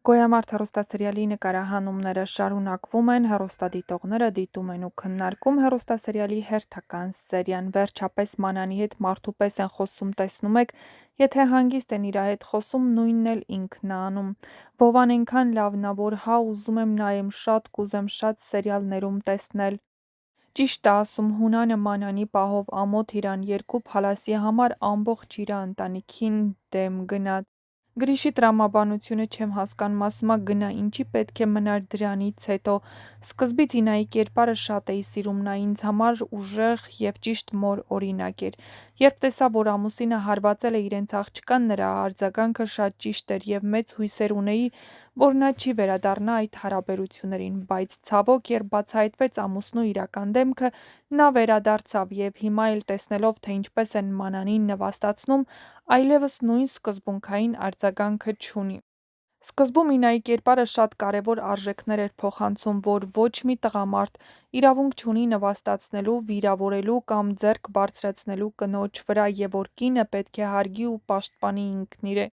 Գոյամարտ հեռուստասերիալի նկարահանումները շարունակվում են, հեռուստադիտողները դիտում են ու քննարկում հեռուստասերիալի հերթական սերիան: Վերջապես Մանանի հետ մարդու պես են խոսում, տեսնում եք, եթե հանգիստ են իրա հետ խոսում, նույնն էլ ինքն ա անում: Վովան էնքան լավն ա, որ հա ուզում եմ նայեմ, շատ կուզեմ շատ սերիալներում տեսնել: Ճիշտ ա ասում, Հունանը Մանանի պահով ամոթ իրան 2 փալասի համար ամբողջ իրա ընտանիքին դեմ գնաց: Գրիշի տրամաբանությունը չեմ հասկանում, ասում ա գնա, ինչի պետք է մնար դրանից հետո: Սկզբից Ինայի կերպարը շատ էի սիրում, նա ինձ համար ուժեղ և ճիշտ մոր օրինակ էր: Երբ տեսա, որ ամուսինը հարվածել է իրենց աղջկան, նրա արձագանքը շատ ճիշտ էր և մեծ հույսեր ունեի, որ նա չի վերադառնա այդ հարաբերություններին: Բայց ցավոք, երբ բացահայտվեց ամուսնու իրական դեմքը, նա վերադարձավ և հիմա էլ տեսնելով, թե ինչպես են Մանանին նվաստացնում, այլևս նույն սկզբունքային արձագանքը չունի: Սկզբում Ինայի կերպարը շատ կարևոր արժեքներ էր փոխանցում, որ ոչ մի տղամարդ իրավունք չունի նվաստացնելու, վիրավորելու կամ ձեռք բարձրացնելու կնոջ վրա և որ կինը պետք է հարգի ու պաշտպանի ինքն իրեն: